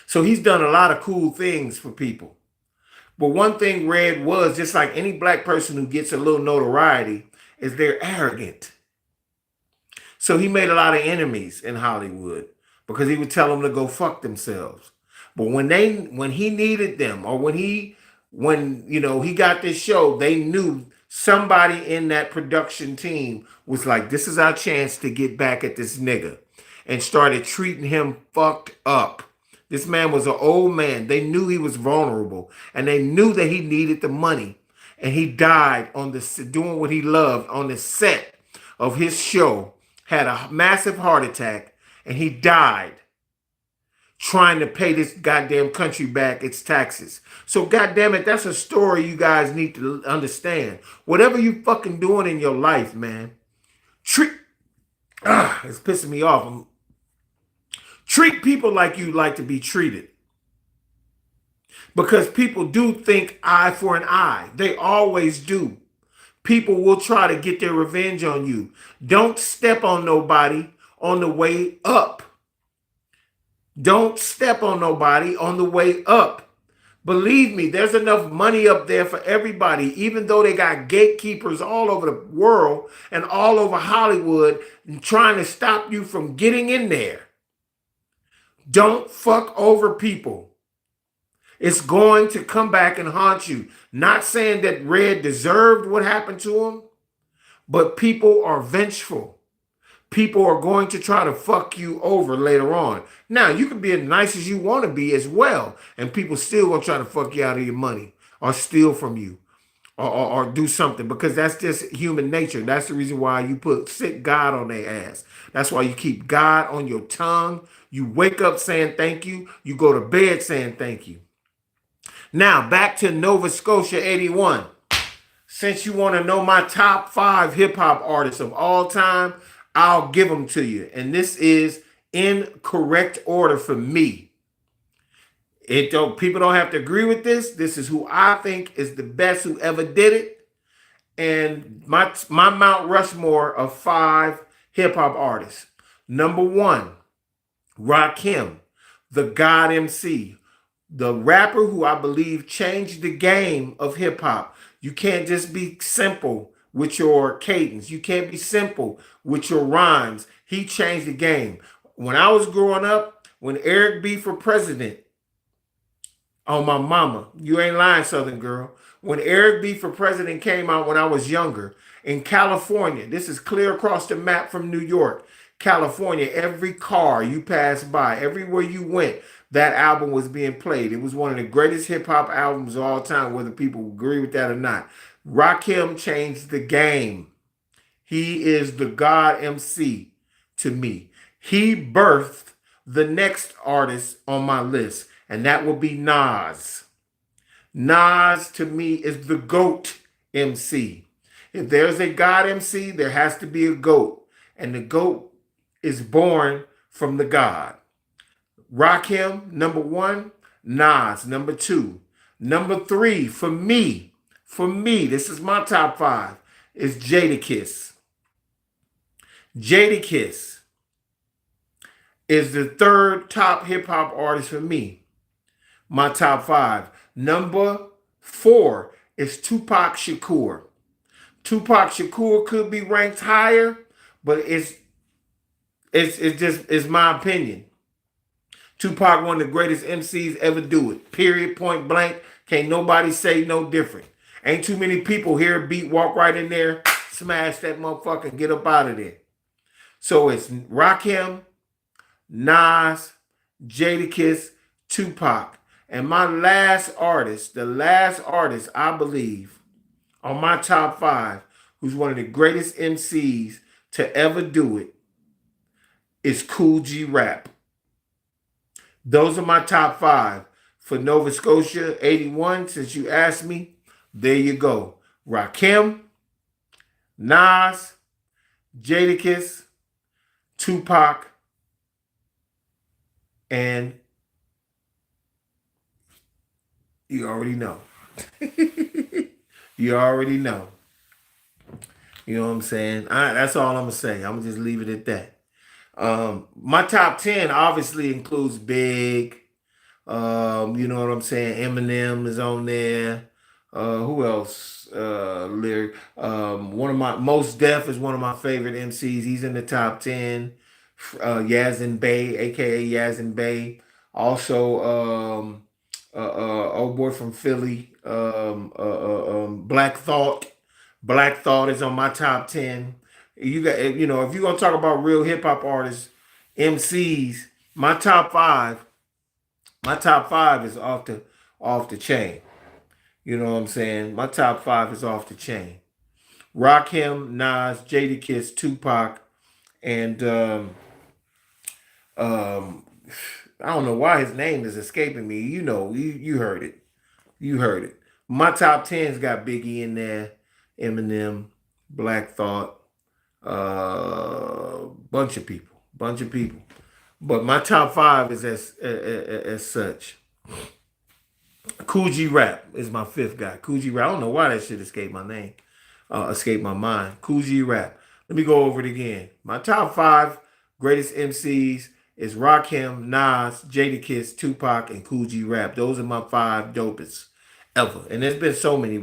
So he's done a lot of cool things for people. But one thing Red was, just like any black person who gets a little notoriety, is they're arrogant. So he made a lot of enemies in Hollywood because he would tell them to go fuck themselves. But when he needed them, or when he got this show, they knew somebody in that production team was like, this is our chance to get back at this nigga, and started treating him fucked up. This man was an old man. They knew he was vulnerable and they knew that he needed the money, and he died doing what he loved on the set of his show, had a massive heart attack, and he died trying to pay this goddamn country back its taxes. So goddamn it, that's a story you guys need to understand. Whatever you fucking doing in your life, man, it's pissing me off. Treat people like you like to be treated. Because people do think eye for an eye. They always do. People will try to get their revenge on you. Don't step on nobody on the way up. Don't step on nobody on the way up. Believe me, there's enough money up there for everybody, even though they got gatekeepers all over the world and all over Hollywood trying to stop you from getting in there. Don't fuck over people. It's going to come back and haunt you. Not saying that Red deserved what happened to him, but people are vengeful. People are going to try to fuck you over later on. Now, you can be as nice as you want to be as well, and people still going to try to fuck you out of your money or steal from you or do something, because that's just human nature. That's the reason why you sit God on their ass. That's why you keep God on your tongue. You wake up saying thank you. You go to bed saying thank you. Now, back to Nova Scotia 81. Since you want to know my top 5 hip-hop artists of all time, I'll give them to you. And this is in correct order for me. People don't have to agree with this. This is who I think is the best who ever did it. And my Mount Rushmore of 5 hip-hop artists. Number 1, Rakim, the God MC. The rapper who I believe changed the game of hip-hop. You can't just be simple with your cadence. You can't be simple with your rhymes. He changed the game. When I was growing up, when Eric B. for president On my mama. You ain't lying, Southern girl. When Eric B. for President came out when I was younger, in California, this is clear across the map from New York, California, every car you passed by, everywhere you went, that album was being played. It was one of the greatest hip hop albums of all time, whether people agree with that or not. Rakim changed the game. He is the God MC to me. He birthed the next artist on my list, and that will be Nas. Nas to me is the GOAT MC. If there's a God MC, there has to be a GOAT. And the GOAT is born from the God. Rakim, number one. Nas, number two. Number three, for me, this is my top five, is Jadakiss. Jadakiss is the third top hip hop artist for me. My top five. Number four is Tupac Shakur. Tupac Shakur could be ranked higher, but it's my opinion. Tupac, one of the greatest MCs ever do it. Period, point blank. Can't nobody say no different. Ain't too many people hear a beat, walk right in there, smash that motherfucker, and get up out of there. So it's Rakim, Nas, Jadakiss, Tupac. And my last artist, the last artist I believe on my top five, who's one of the greatest MCs to ever do it, is Kool G Rap. Those are my top five. For Nova Scotia 81, since you asked me, there you go. Rakim, Nas, Jadakiss, Tupac, and you already know. You already know. You know what I'm saying? That's all I'm going to say. I'm going to just leave it at that. My top 10 obviously includes Big. You know what I'm saying? Eminem is on there. Who else? Lyric. One of my Most Def is one of my favorite MCs. He's in the top 10. Yazin Bey, aka Yazin Bey. Also, old boy from Philly, Black Thought. Black Thought is on my top 10. You got, if you're gonna talk about real hip hop artists, MCs, my top five is off the chain. You know what I'm saying? My top five is off the chain. Rakim, Nas, Jadakiss, Tupac, and I don't know why his name is escaping me. You heard it. You heard it. My top 10's got Biggie in there, Eminem, Black Thought, bunch of people. But my top five is as such. Kool G Rap is my fifth guy. Kool G Rap. I don't know why that shit escaped my mind. Kool G Rap. Let me go over it again. My top five greatest MCs is Rakim, Nas, Jadakiss, Tupac, and Kool G Rap. Those are my five dopest ever. And there's been so many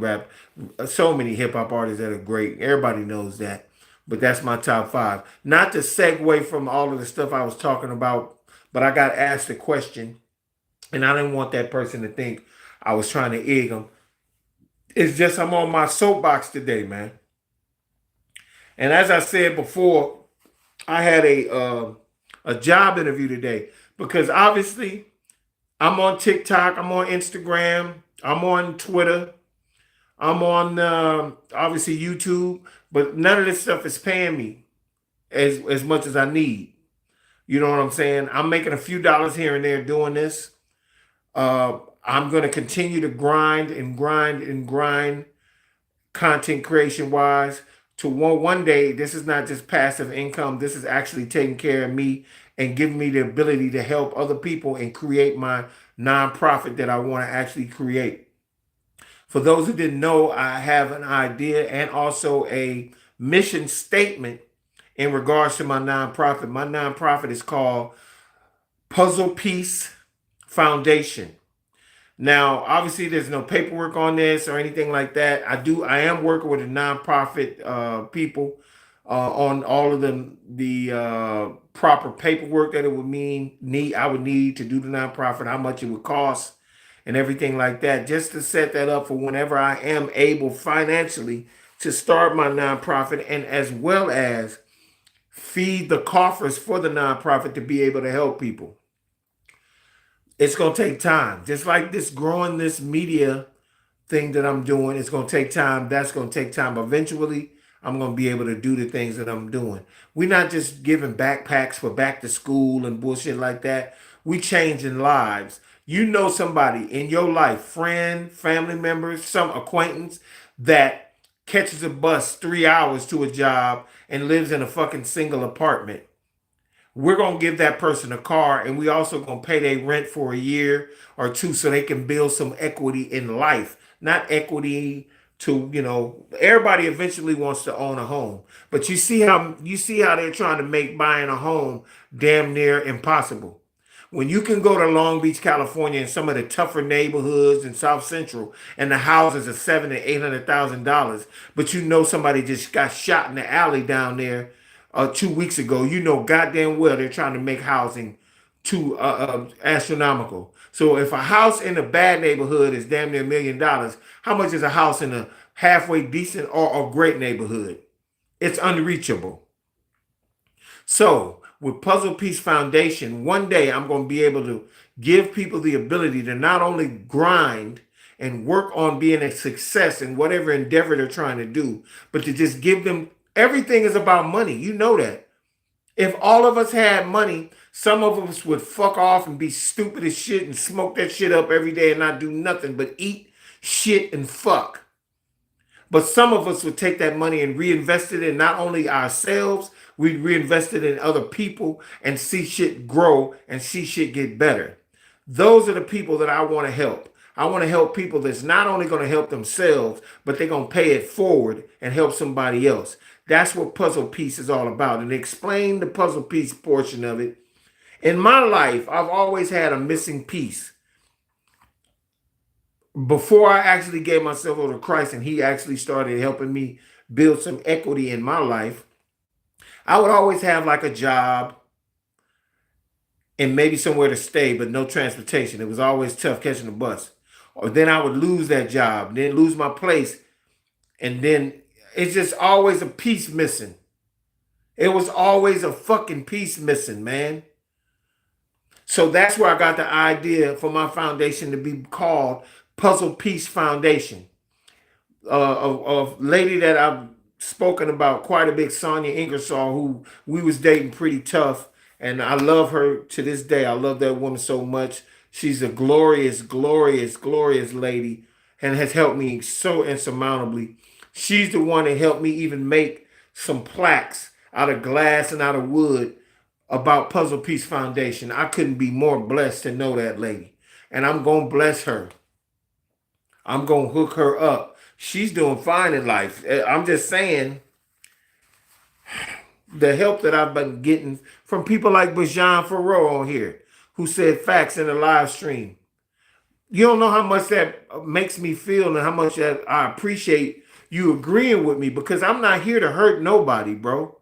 hip hop artists that are great. Everybody knows that. But that's my top five. Not to segue from all of the stuff I was talking about, but I got asked a question, and I didn't want that person to think I was trying to egg them. It's just I'm on my soapbox today, man. And as I said before, I had a job interview today because obviously I'm on TikTok, I'm on Instagram, I'm on Twitter, I'm on obviously YouTube, but none of this stuff is paying me as much as I need. You know what I'm saying? I'm making a few dollars here and there doing this. I'm going to continue to grind content creation wise to one day. This is not just passive income. This is actually taking care of me and giving me the ability to help other people and create my nonprofit that I want to actually create. For those who didn't know, I have an idea and also a mission statement in regards to my nonprofit. My nonprofit is called Puzzle Piece Foundation. Now, obviously, there's no paperwork on this or anything like that. I am working with a nonprofit people on all of the proper paperwork that I would need to do the nonprofit, how much it would cost, and everything like that, just to set that up for whenever I am able financially to start my nonprofit, and as well as feed the coffers for the nonprofit to be able to help people. It's going to take time. Just like this growing this media thing that I'm doing, it's going to take time. That's going to take time. Eventually, I'm going to be able to do the things that I'm doing. We're not just giving backpacks for back to school and bullshit like that. We changing lives. You know somebody in your life, friend, family members, some acquaintance that catches a bus 3 hours to a job and lives in a fucking single apartment. We're going to give that person a car, and we also going to pay their rent for a year or two so they can build some equity in life. Not equity to, everybody eventually wants to own a home. But you see how they're trying to make buying a home damn near impossible. When you can go to Long Beach, California, and some of the tougher neighborhoods in South Central, and the houses are $700,000 and $800,000, but you know somebody just got shot in the alley down there 2 weeks ago, you know goddamn well they're trying to make housing too astronomical. So if a house in a bad neighborhood is damn near $1 million, how much is a house in a halfway decent or a great neighborhood? It's unreachable. So with Puzzle Piece Foundation, one day I'm going to be able to give people the ability to not only grind and work on being a success in whatever endeavor they're trying to do, but to just give them, everything is about money. You know that. If all of us had money, some of us would fuck off and be stupid as shit and smoke that shit up every day and not do nothing but eat, shit, and fuck. But some of us would take that money and reinvest it in not only ourselves, we'd reinvest it in other people and see shit grow and see shit get better. Those are the people that I want to help. I want to help people that's not only going to help themselves, but they're going to pay it forward and help somebody else. That's what Puzzle Piece is all about. And explain the puzzle piece portion of it. In my life, I've always had a missing piece. Before I actually gave myself over to Christ and he actually started helping me build some equity in my life, I would always have like a job and maybe somewhere to stay, but no transportation. It was always tough catching the bus. Or then I would lose that job, then lose my place. And then it's just always a piece missing. It was always a fucking piece missing, man. So that's where I got the idea for my foundation to be called Puzzle Piece Foundation. A lady that I've spoken about quite a bit, Sonia Ingersoll, who we was dating pretty tough. And I love her to this day. I love that woman so much. She's a glorious, glorious, glorious lady and has helped me so insurmountably. She's the one that helped me even make some plaques out of glass and out of wood about Puzzle Piece Foundation. I couldn't be more blessed to know that lady. And I'm going to bless her. I'm going to hook her up. She's doing fine in life. I'm just saying, the help that I've been getting from people like Bajan Farrow on here, who said facts in the live stream. You don't know how much that makes me feel and how much that I appreciate you agreeing with me, because I'm not here to hurt nobody, bro.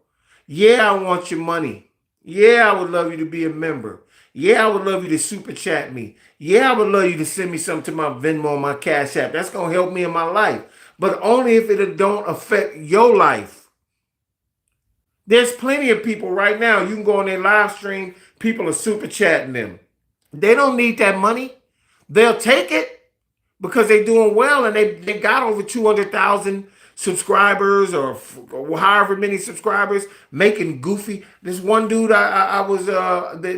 Yeah, I want your money. Yeah, I would love you to be a member. Yeah, I would love you to super chat me. Yeah, I would love you to send me something to my Venmo or my Cash App. That's going to help me in my life. But only if it don't affect your life. There's plenty of people right now. You can go on their live stream. People are super chatting them. They don't need that money. They'll take it because they're doing well and they got over 200,000 subscribers or however many subscribers, making goofy. This one dude I was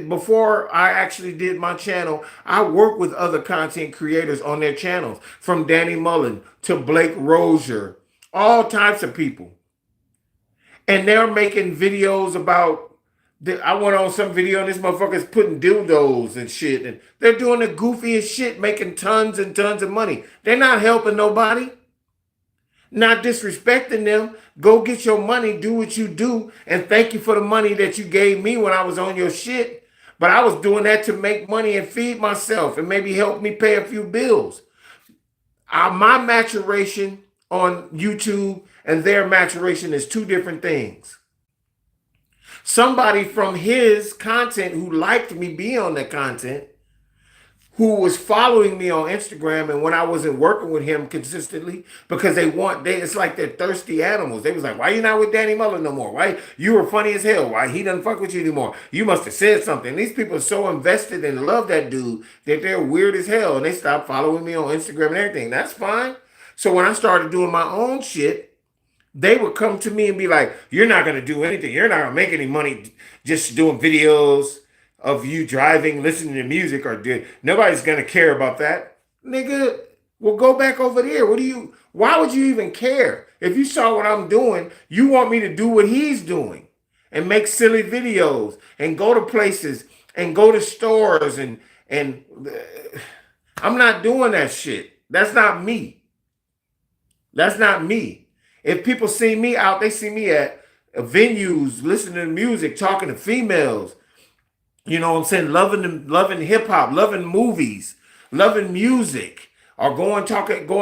before I actually did my channel, I worked with other content creators on their channels, from Danny Mullen to Blake Rozier, all types of people. And they're making videos about, I went on some video and this motherfucker's putting dildos and shit, and they're doing the goofiest shit, making tons and tons of money. They're not helping nobody. Not disrespecting them. Go get your money, do what you do, and thank you for the money that you gave me when I was on your shit. But I was doing that to make money and feed myself and maybe help me pay a few bills. My maturation on YouTube and their maturation is two different things. Somebody from his content who liked me being on that content who was following me on Instagram, and when I wasn't working with him consistently, because it's like they're thirsty animals. They was like, why you not with Danny Muller no more? Why you were funny as hell? Why he doesn't fuck with you anymore? You must have said something. These people are so invested and love that dude that they're weird as hell, and they stopped following me on Instagram and everything. That's fine. So when I started doing my own shit, they would come to me and be like, you're not going to do anything. You're not going to make any money just doing videos of you driving, listening to music, or nobody's going to care about that. Nigga, well, go back over there. Why would you even care? If you saw what I'm doing, you want me to do what he's doing and make silly videos and go to places and go to stores and I'm not doing that shit. That's not me. That's not me. If people see me out, they see me at venues, listening to music, talking to females. You know what I'm saying? Loving hip hop, loving movies, loving music, or going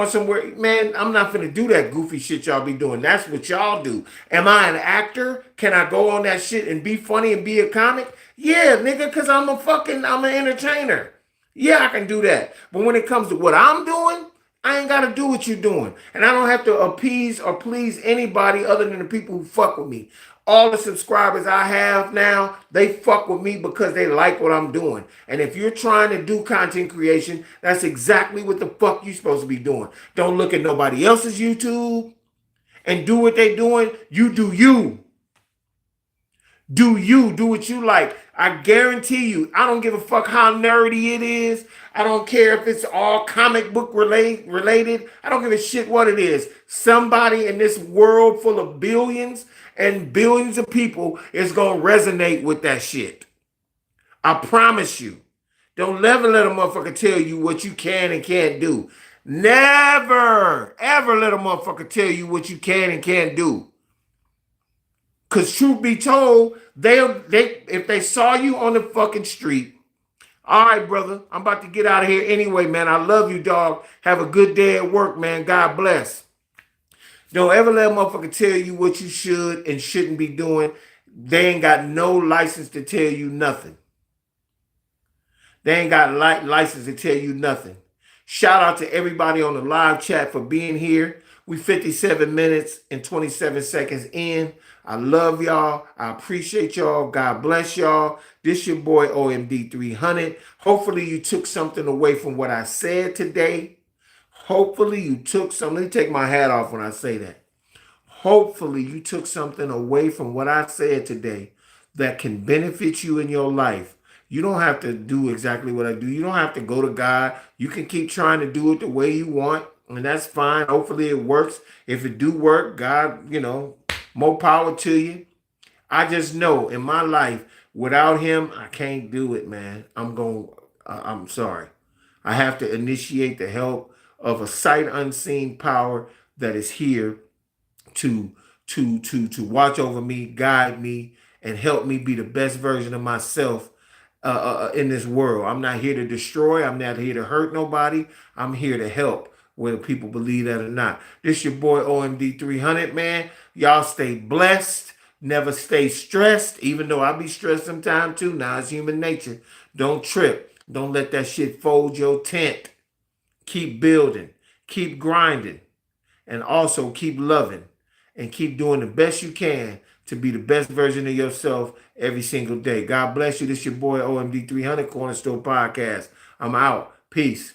somewhere. Man, I'm not gonna do that goofy shit y'all be doing. That's what y'all do. Am I an actor? Can I go on that shit and be funny and be a comic? Yeah, nigga, cause I'm an entertainer. Yeah, I can do that. But when it comes to what I'm doing, I ain't gotta do what you're doing. And I don't have to appease or please anybody other than the people who fuck with me. All the subscribers I have now, they fuck with me because they like what I'm doing. And if you're trying to do content creation, that's exactly what the fuck you're supposed to be doing. Don't look at nobody else's YouTube and do what they doing. You do you. Do what you like. I guarantee you, I don't give a fuck how nerdy it is. I don't care if it's all comic book related. I don't give a shit what it is. Somebody in this world full of billions and billions of people is going to resonate with that shit. I promise you. Don't ever let a motherfucker tell you what you can and can't do. Never, ever let a motherfucker tell you what you can and can't do. Because truth be told, if they saw you on the fucking street, all right, brother, I'm about to get out of here anyway, man. I love you, dog. Have a good day at work, man. God bless. Don't ever let a motherfucker tell you what you should and shouldn't be doing. They ain't got no license to tell you nothing. They ain't got license to tell you nothing. Shout out to everybody on the live chat for being here. We 57 minutes and 27 seconds in. I love y'all. I appreciate y'all. God bless y'all. This your boy OMD 300. Hopefully you took something away from what I said today. Hopefully you took something. Let me take my hat off when I say that. Hopefully you took something away from what I said today that can benefit you in your life. You don't have to do exactly what I do. You don't have to go to God. You can keep trying to do it the way you want, and that's fine. Hopefully it works. If it do work, God, more power to you. I just know in my life, without him, I can't do it, man. I'm sorry. I have to initiate the help of a sight unseen power that is here to watch over me, guide me, and help me be the best version of myself in this world. I'm not here to destroy. I'm not here to hurt nobody. I'm here to help, whether people believe that or not. This your boy OMD 300, man. Y'all stay blessed. Never stay stressed, even though I be stressed sometimes too. Now it's human nature. Don't trip. Don't let that shit fold your tent. Keep building. Keep grinding. And also keep loving. And keep doing the best you can to be the best version of yourself every single day. God bless you. This your boy OMD 300 Corner Store Podcast. I'm out. Peace.